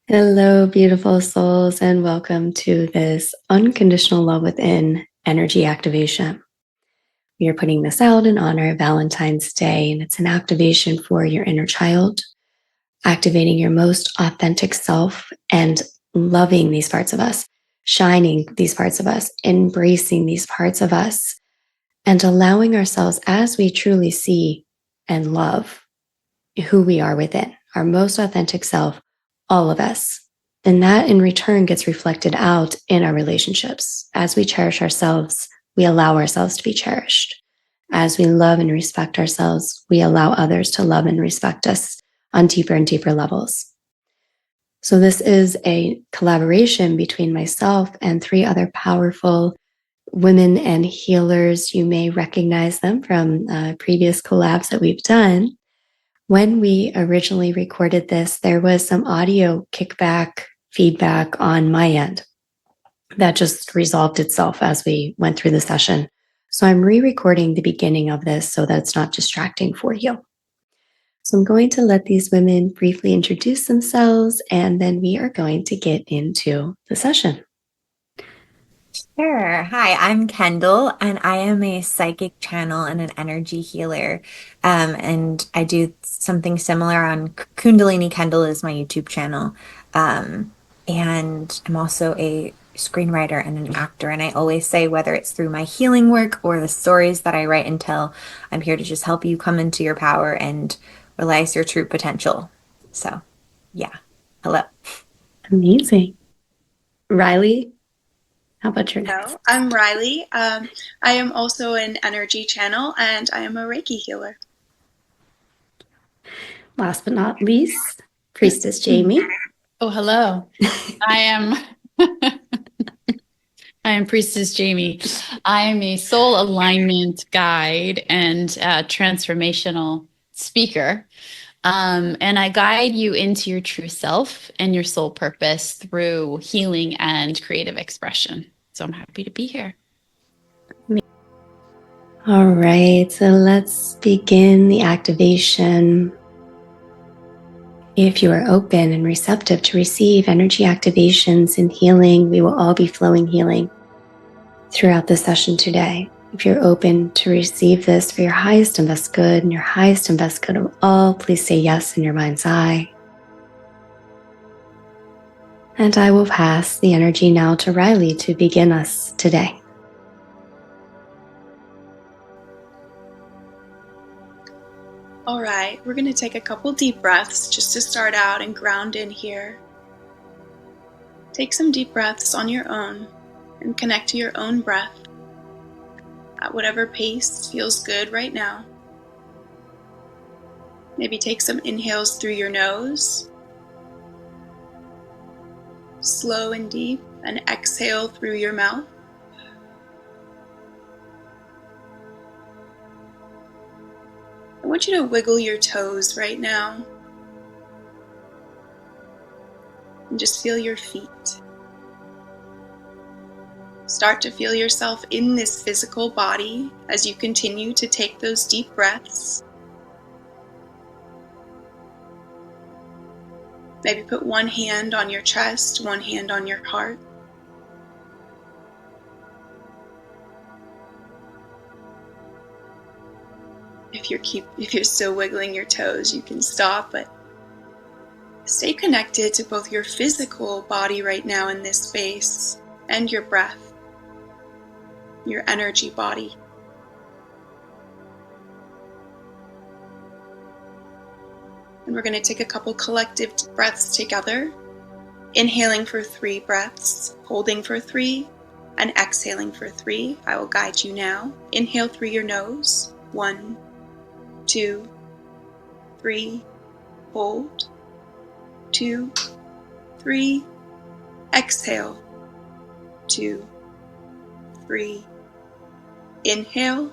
Hello, beautiful souls, and welcome to this Unconditional Love Within energy activation. We are putting this out in honor of Valentine's Day, and it's an activation for your inner child, activating your most authentic self and loving these parts of us, shining these parts of us, embracing these parts of us, and allowing ourselves as we truly see and love who we are within, our most authentic self, all of us. And that in return gets reflected out in our relationships. As we cherish ourselves, we allow ourselves to be cherished. As we love and respect ourselves, we allow others to love and respect us on deeper and deeper levels. So this is a collaboration between myself and three other powerful women and healers. You may recognize them from previous collabs that we've done. When we originally recorded this, there was some audio kickback feedback on my end that just resolved itself as we went through the session. So I'm re-recording the beginning of this so that it's not distracting for you. So I'm going to let these women briefly introduce themselves, and then we are going to get into the session. Sure. Hi, I'm Kendall, and I am a psychic channel and an energy healer. And I do something similar on Kundalini Kendall is my YouTube channel. And I'm also a screenwriter and an actor. And I always say, whether it's through my healing work or the stories that I write and tell, I'm here to just help you come into your power and realize your true potential. So, yeah. Hello. Amazing. Reilly, how about your next? Hello, I'm Reilly. I am also an energy channel and I am a Reiki healer. Last but not least, Priestess Jamie. Oh, hello. I am I am Priestess Jamie. I am a soul alignment guide and transformational speaker. And I guide you into your true self and your soul purpose through healing and creative expression. So I'm happy to be here. All right, so let's begin the activation. If you are open and receptive to receive energy activations and healing, we will all be flowing healing throughout the session today. If you're open to receive this for your highest and best good and your highest and best good of all, please say yes in your mind's eye. And I will pass the energy now to Reilly to begin us today. All right, we're going to take a couple deep breaths just to start out and ground in here. Take some deep breaths on your own and connect to your own breath at whatever pace feels good right now. Maybe take some inhales through your nose, slow and deep, and exhale through your mouth. I want you to wiggle your toes right now and just feel your feet. Start to feel yourself in this physical body as you continue to take those deep breaths. Maybe put one hand on your chest, one hand on your heart. If you're still wiggling your toes, you can stop, but stay connected to both your physical body right now in this space and your breath, your energy body. And we're going to take a couple collective breaths together, inhaling for 3 breaths, holding for 3, and exhaling for 3. I will guide you now. Inhale through your nose. 1, 2, 3, hold, 2, 3, exhale, 2, 3, inhale,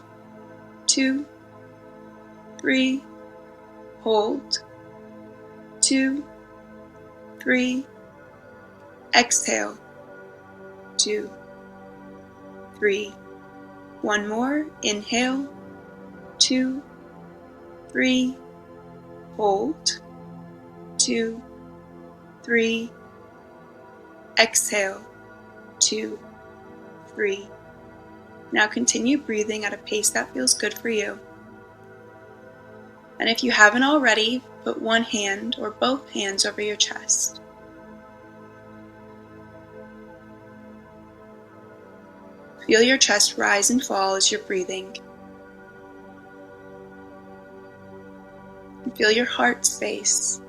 2, 3, hold, 2, 3, exhale, 2, 3, one more, inhale, 2, 3, hold, 2, 3, Exhale, 2, 3. Now continue breathing at a pace that feels good for you. And if you haven't already, put one hand or both hands over your chest. Feel your chest rise and fall as you're breathing. And feel your heart space.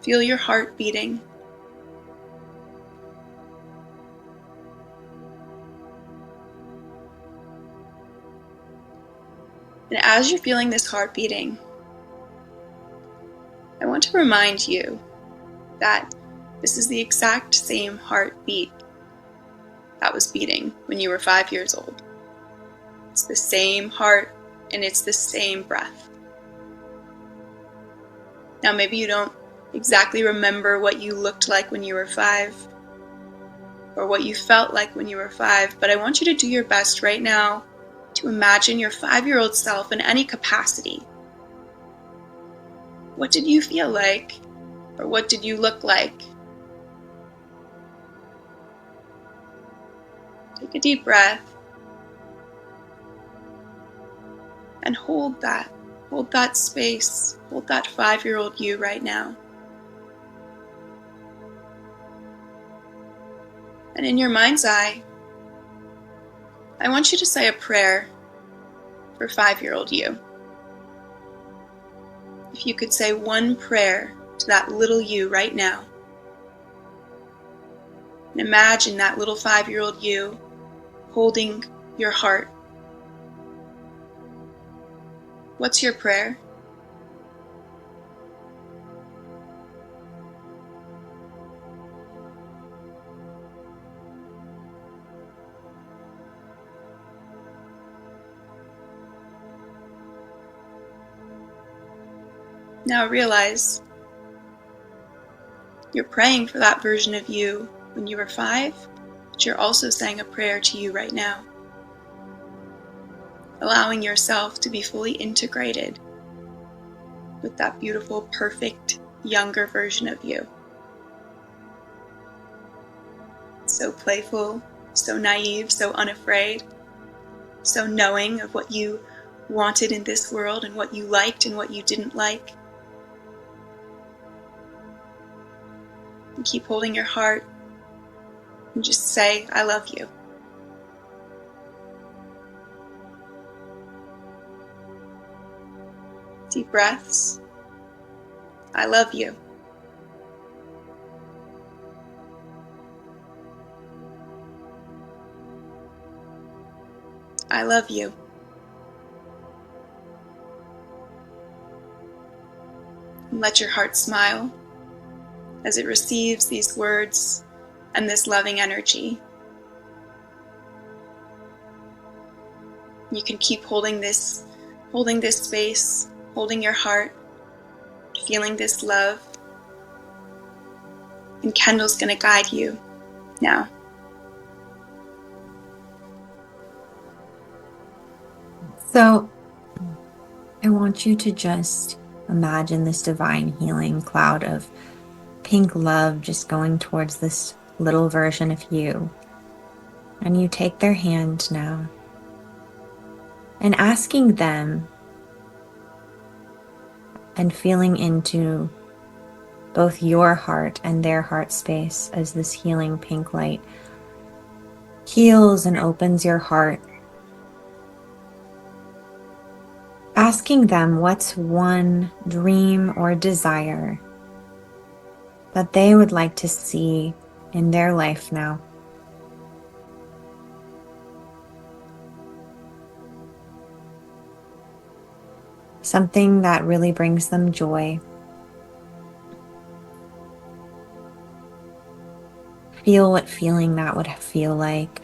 Feel your heart beating. And as you're feeling this heart beating, I want to remind you that this is the exact same heartbeat that was beating when you were 5 years old. It's the same heart and it's the same breath. Now maybe you don't exactly remember what you looked like when you were 5 or what you felt like when you were 5, but I want you to do your best right now to imagine your 5-year-old self in any capacity. What did you feel like, or what did you look like? Take a deep breath and hold that space, hold that 5-year-old you right now. And in your mind's eye, I want you to say a prayer for 5-year-old you. If you could say one prayer to that little you right now, and imagine that little 5-year-old you holding your heart. What's your prayer? Now realize you're praying for that version of you when you were 5, but you're also saying a prayer to you right now, allowing yourself to be fully integrated with that beautiful, perfect, younger version of you. So playful, so naive, so unafraid, so knowing of what you wanted in this world and what you liked and what you didn't like. And keep holding your heart and just say, I love you. Deep breaths. I love you. I love you. And let your heart smile as it receives these words and this loving energy. You can keep holding this space, holding your heart, feeling this love. And Kendall's going to guide you now. So I want you to just imagine this divine healing cloud of pink love just going towards this little version of you. And you take their hand now and asking them and feeling into both your heart and their heart space as this healing pink light heals and opens your heart. Asking them what's one dream or desire that they would like to see in their life now. Something that really brings them joy. Feel what feeling that would feel like.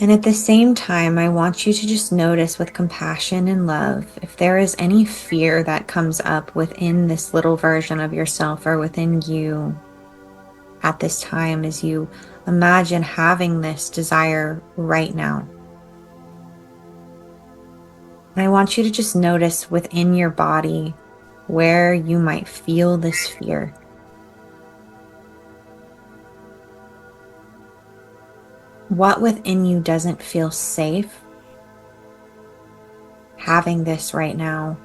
And at the same time, I want you to just notice with compassion and love if there is any fear that comes up within this little version of yourself or within you at this time as you imagine having this desire right now. And I want you to just notice within your body where you might feel this fear. What within you doesn't feel safe having this right now?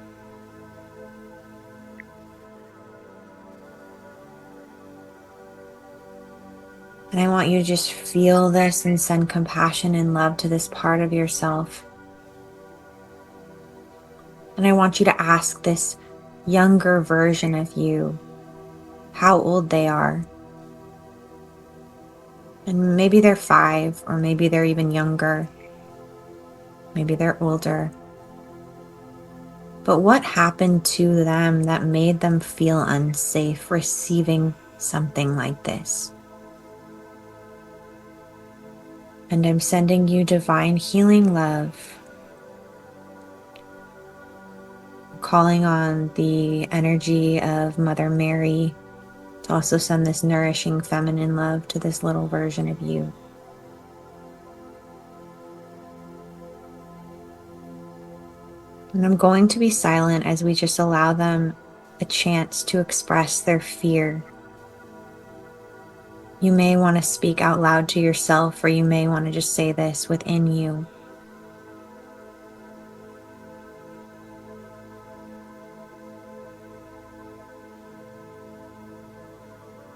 And I want you to just feel this and send compassion and love to this part of yourself. And I want you to ask this younger version of you how old they are. And maybe they're 5, or maybe they're even younger. Maybe they're older. But what happened to them that made them feel unsafe receiving something like this? And I'm sending you divine healing love, calling on the energy of Mother Mary to also send this nourishing feminine love to this little version of you. And I'm going to be silent as we just allow them a chance to express their fear. You may want to speak out loud to yourself, or you may want to just say this within you.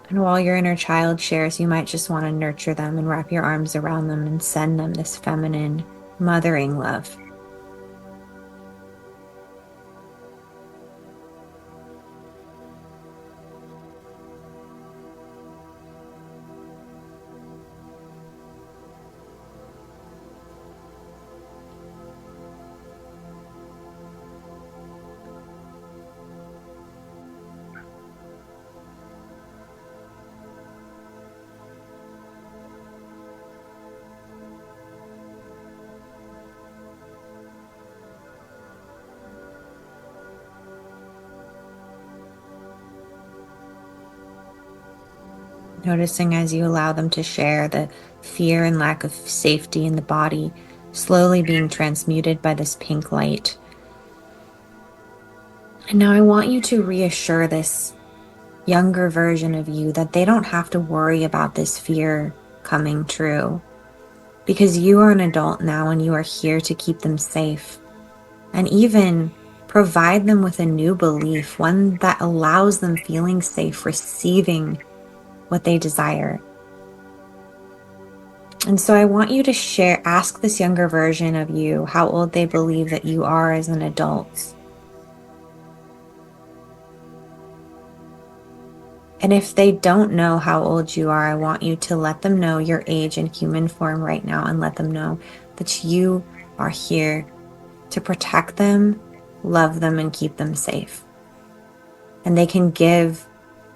And while your inner child shares, you might just want to nurture them and wrap your arms around them and send them this feminine, mothering love. Noticing as you allow them to share the fear and lack of safety in the body, slowly being transmuted by this pink light. And now I want you to reassure this younger version of you that they don't have to worry about this fear coming true, because you are an adult now and you are here to keep them safe, and even provide them with a new belief, one that allows them feeling safe receiving what they desire. And so I want you to ask this younger version of you how old they believe that you are as an adult. And if they don't know how old you are, I want you to let them know your age in human form right now, and let them know that you are here to protect them, love them, and keep them safe. And they can give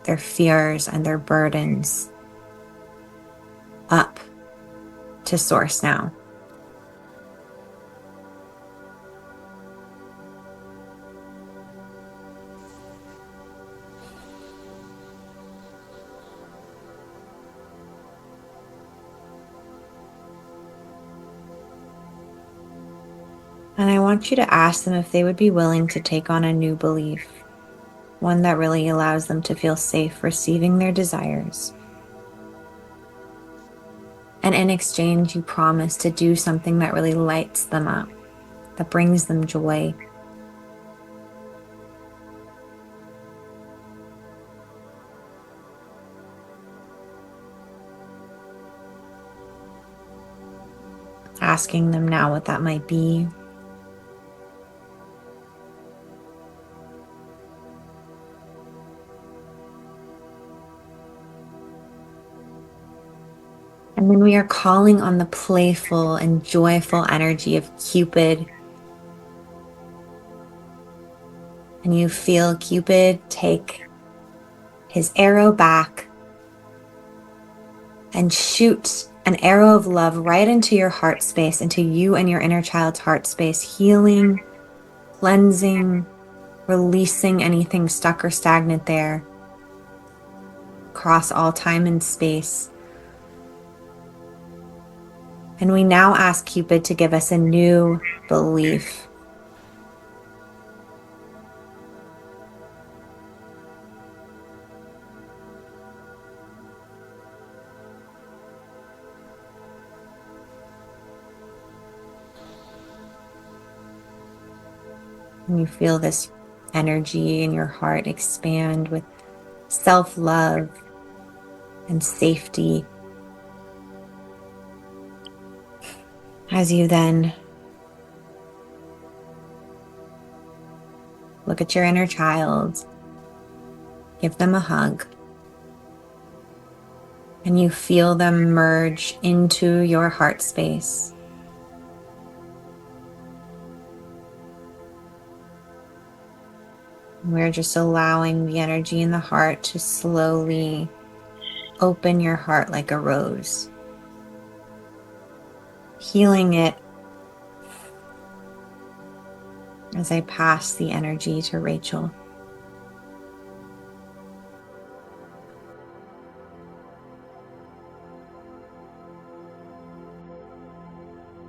their fears and their burdens up to Source now. And I want you to ask them if they would be willing to take on a new belief, one that really allows them to feel safe receiving their desires. And in exchange, you promise to do something that really lights them up, that brings them joy. Asking them now what that might be. And then we are calling on the playful and joyful energy of Cupid. And you feel Cupid take his arrow back and shoot an arrow of love right into your heart space, into you and your inner child's heart space, healing, cleansing, releasing anything stuck or stagnant there, across all time and space. And we now ask Cupid to give us a new belief. And you feel this energy in your heart expand with self-love and safety. As you then look at your inner child, give them a hug, and you feel them merge into your heart space. We're just allowing the energy in the heart to slowly open your heart like a rose, healing it as I pass the energy to Rachael.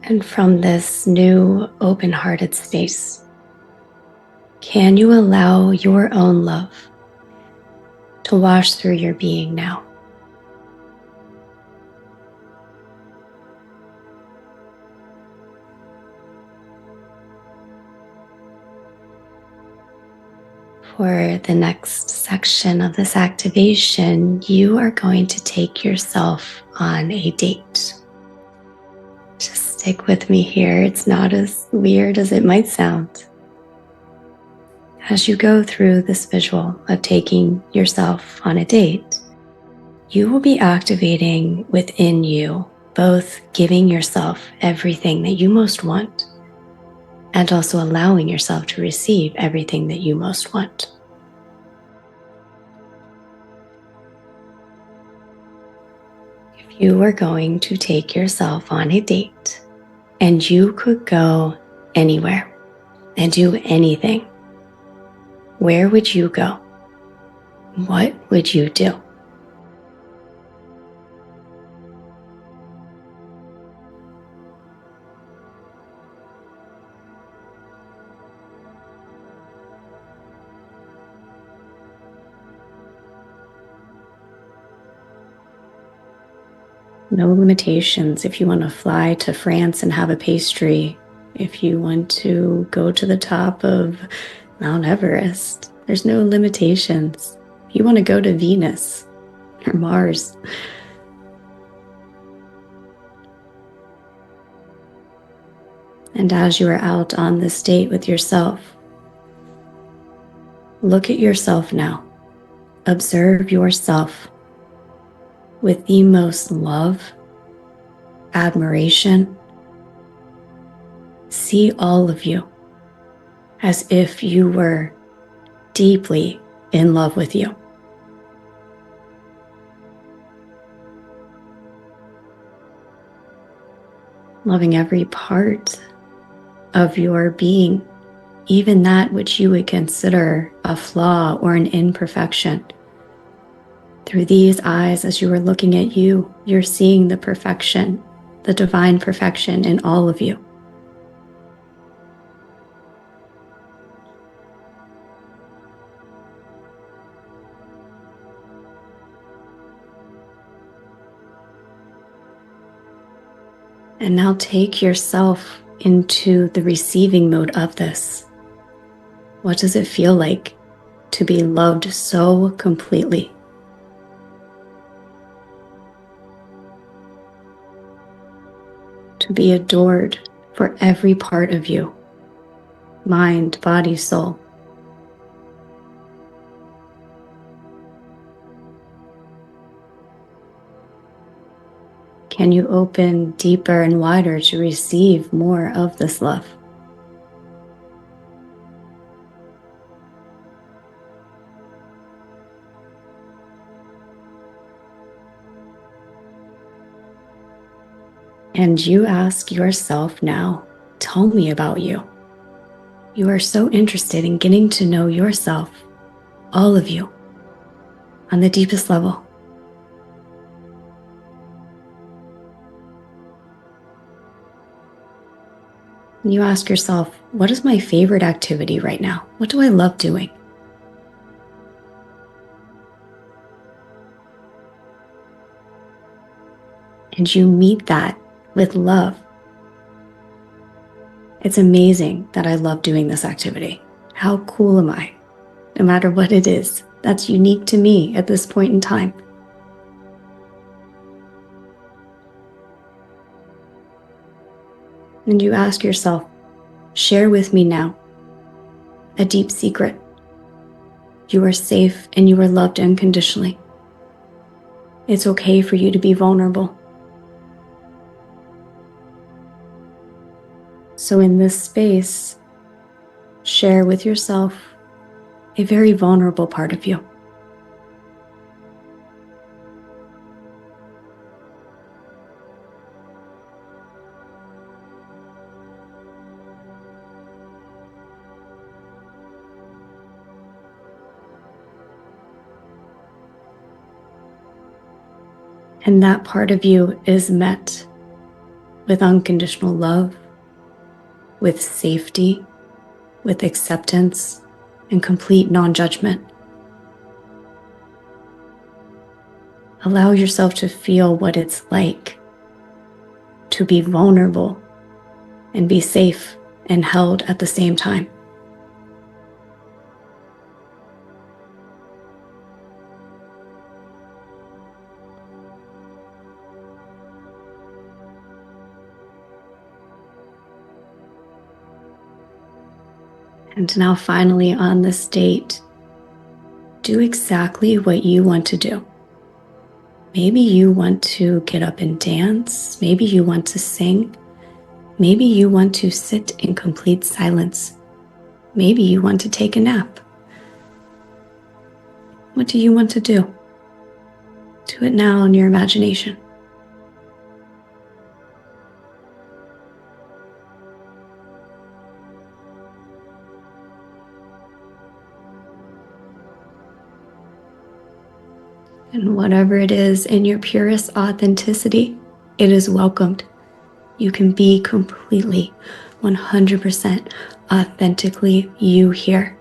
And from this new open-hearted space, can you allow your own love to wash through your being now? For the next section of this activation, you are going to take yourself on a date. Just stick with me here. It's not as weird as it might sound. As you go through this visual of taking yourself on a date, you will be activating within you both giving yourself everything that you most want and also allowing yourself to receive everything that you most want. If you were going to take yourself on a date and you could go anywhere and do anything, where would you go? What would you do? No limitations if you want to fly to France and have a pastry, if you want to go to the top of Mount Everest. There's no limitations. If you want to go to Venus or Mars. And as you are out on this date with yourself, look at yourself now. Observe yourself with the most love, admiration. See all of you as if you were deeply in love with you. Loving every part of your being, even that which you would consider a flaw or an imperfection. Through these eyes, as you are looking at you, you're seeing the perfection, the divine perfection in all of you. And now take yourself into the receiving mode of this. What does it feel like to be loved so completely? To be adored for every part of you, mind, body, soul. Can you open deeper and wider to receive more of this love? And you ask yourself now, tell me about you. You are so interested in getting to know yourself, all of you, on the deepest level. You ask yourself, what is my favorite activity right now? What do I love doing? And you meet that with love. It's amazing that I love doing this activity. How cool am I? No matter what it is, that's unique to me at this point in time. And you ask yourself, share with me now a deep secret. You are safe and you are loved unconditionally. It's okay for you to be vulnerable. So in this space, share with yourself a very vulnerable part of you. And that part of you is met with unconditional love, with safety, with acceptance, and complete non-judgment. Allow yourself to feel what it's like to be vulnerable and be safe and held at the same time. And now finally on this date, do exactly what you want to do. Maybe you want to get up and dance. Maybe you want to sing. Maybe you want to sit in complete silence. Maybe you want to take a nap. What do you want to do? Do it now in your imagination. And whatever it is in your purest authenticity, it is welcomed. You can be completely, 100% authentically you here.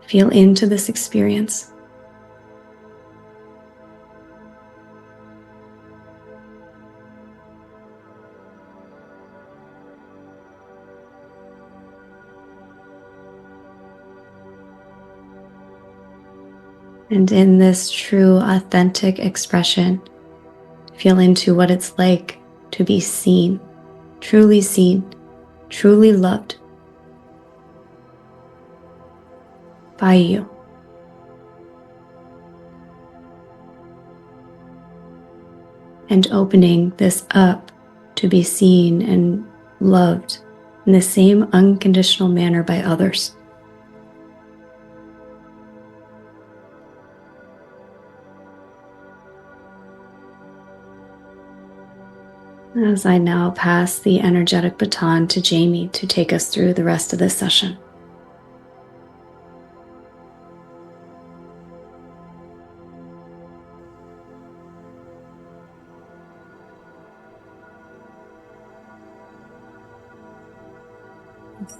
Feel into this experience. And in this true, authentic expression, feel into what it's like to be seen, truly loved by you. And opening this up to be seen and loved in the same unconditional manner by others. As I now pass the energetic baton to Jamie to take us through the rest of this session.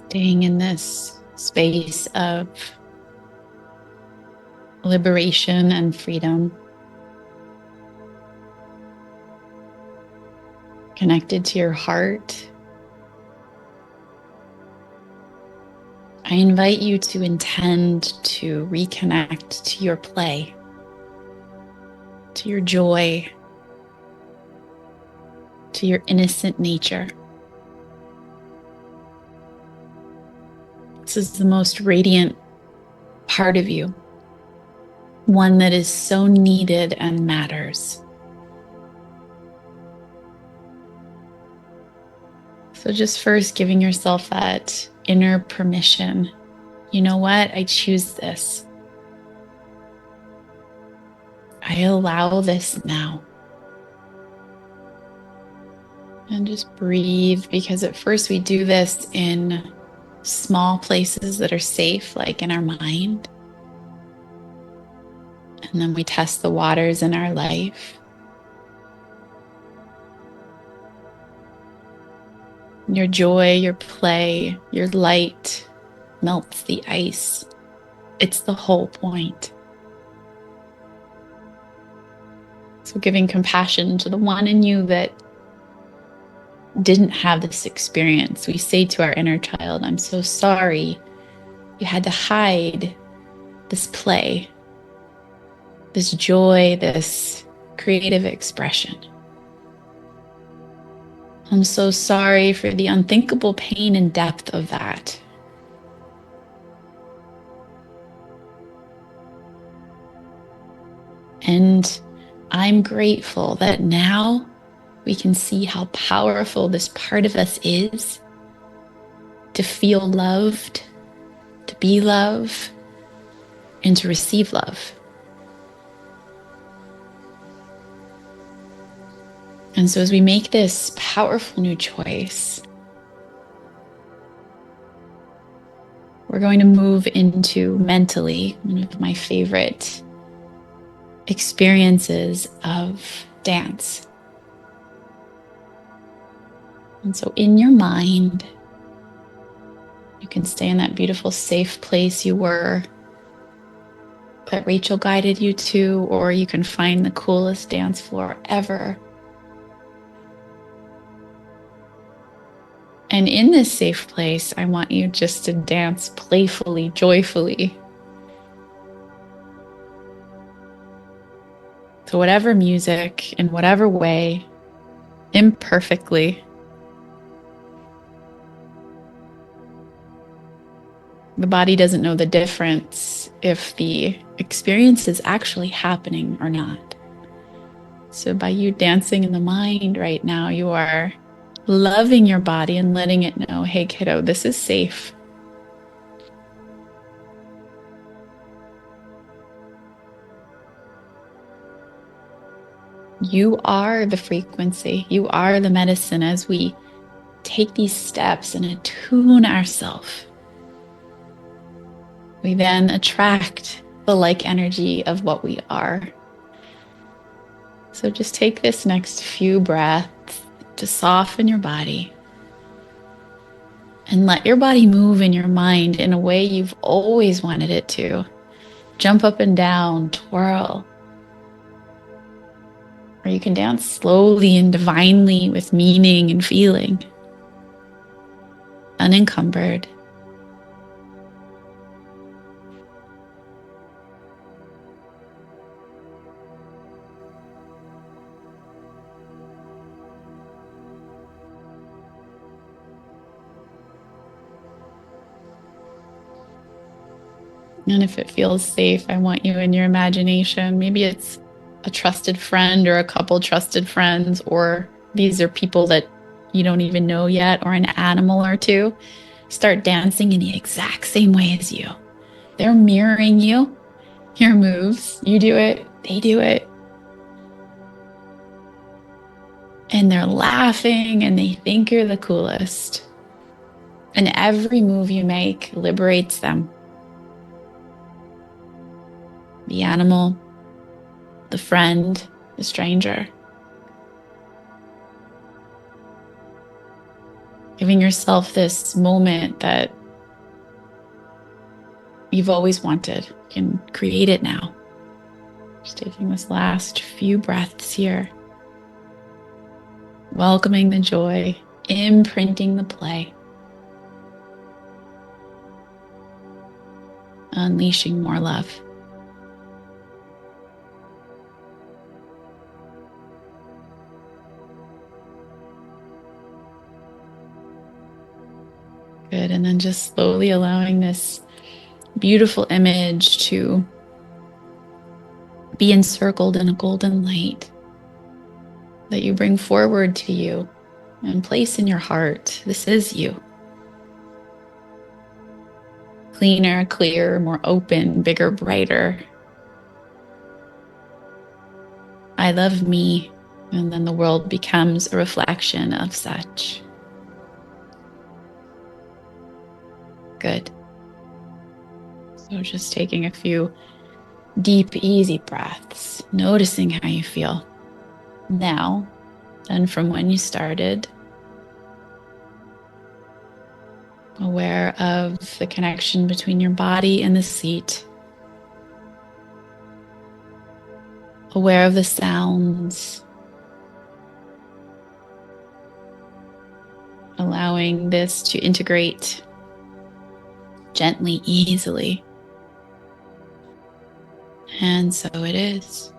Staying in this space of liberation and freedom. Connected to your heart. I invite you to intend to reconnect to your play, to your joy, to your innocent nature. This is the most radiant part of you, one that is so needed and matters. So just first giving yourself that inner permission. You know what? I choose this. I allow this now. And just breathe, because at first we do this in small places that are safe, like in our mind. And then we test the waters in our life. Your joy, your play, your light melts the ice. It's the whole point. So giving compassion to the one in you that didn't have this experience, we say to our inner child, I'm so sorry you had to hide this play, this joy, this creative expression. I'm so sorry for the unthinkable pain and depth of that. And I'm grateful that now we can see how powerful this part of us is to feel loved, to be love, and to receive love. And so as we make this powerful new choice, we're going to move into mentally one of my favorite experiences of dance. And so in your mind, you can stay in that beautiful, safe place you were that Rachael guided you to, or you can find the coolest dance floor ever. And in this safe place, I want you just to dance playfully, joyfully, to whatever music, in whatever way, imperfectly. The body doesn't know the difference if the experience is actually happening or not. So by you dancing in the mind right now, you are loving your body and letting it know, hey kiddo, this is safe. You are the frequency. You are the medicine as we take these steps and attune ourselves. We then attract the like energy of what we are. So just take this next few breaths to soften your body and let your body move in your mind in a way you've always wanted it to. Jump up and down, twirl. Or you can dance slowly and divinely with meaning and feeling, unencumbered. And if it feels safe, I want you in your imagination. Maybe it's a trusted friend or a couple trusted friends, or these are people that you don't even know yet, or an animal or two. Start dancing in the exact same way as you. They're mirroring you, your moves. You do it, they do it. And they're laughing and they think you're the coolest. And every move you make liberates them. The animal, the friend, the stranger. Giving yourself this moment that you've always wanted. You can create it now. Just taking this last few breaths here. Welcoming the joy, imprinting the play. Unleashing more love. Good, and then just slowly allowing this beautiful image to be encircled in a golden light that you bring forward to you and place in your heart. This is you. Cleaner, clearer, more open, bigger, brighter. I love me, and then the world becomes a reflection of such. Good. So just taking a few deep, easy breaths, noticing how you feel now and from when you started. Aware of the connection between your body and the seat. Aware of the sounds. allowing this to integrate gently, easily. And so it is.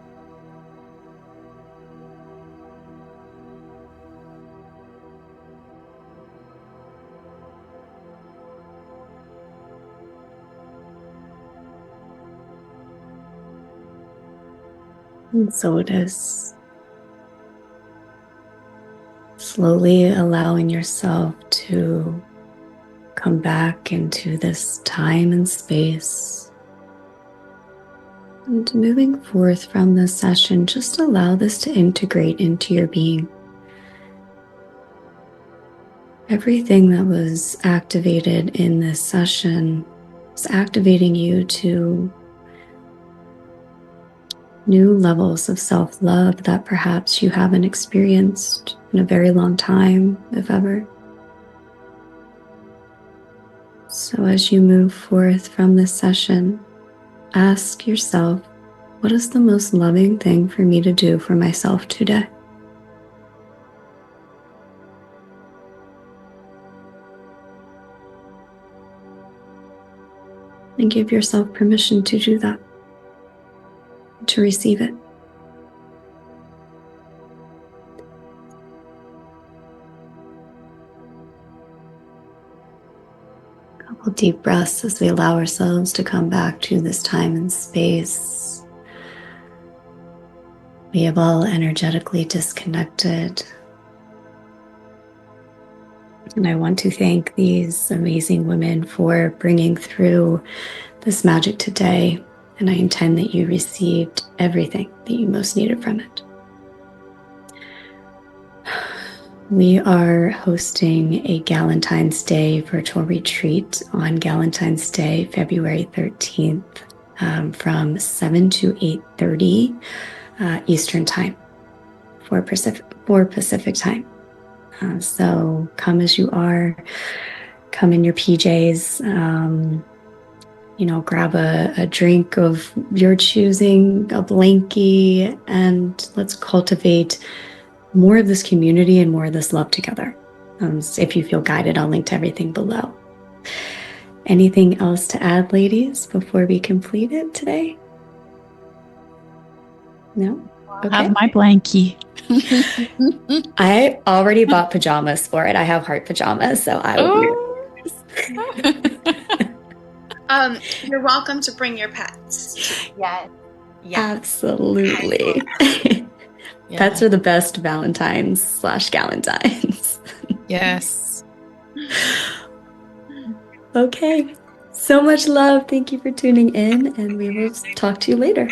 And so it is. Slowly allowing yourself to come back into this time and space. And moving forth from this session, just allow this to integrate into your being. Everything that was activated in this session is activating you to new levels of self-love that perhaps you haven't experienced in a very long time, if ever. So as you move forth from this session, ask yourself, what is the most loving thing for me to do for myself today? And give yourself permission to do that, to receive it. A couple deep breaths as we allow ourselves to come back to this time and space. We have all energetically disconnected. And I want to thank these amazing women for bringing through this magic today. And I intend that you received everything that you most needed from it. We are hosting a Galentine's Day virtual retreat on Galentine's Day, February 13th, from 7 to 8:30 Eastern Time for Pacific Time. So come as you are, come in your PJs, grab a drink of your choosing, a blankie, and let's cultivate more of this community and more of this love together. If you feel guided, I'll link to everything below. Anything else to add, ladies, before we complete it today? No? Okay. I have my blankie. I already bought pajamas for it. I have heart pajamas, so I will be You're welcome to bring your pets. Yes. Absolutely. Yeah. Pets are the best Valentines / Galentines. Yes. Okay. So much love. Thank you for tuning in, and we will talk to you later.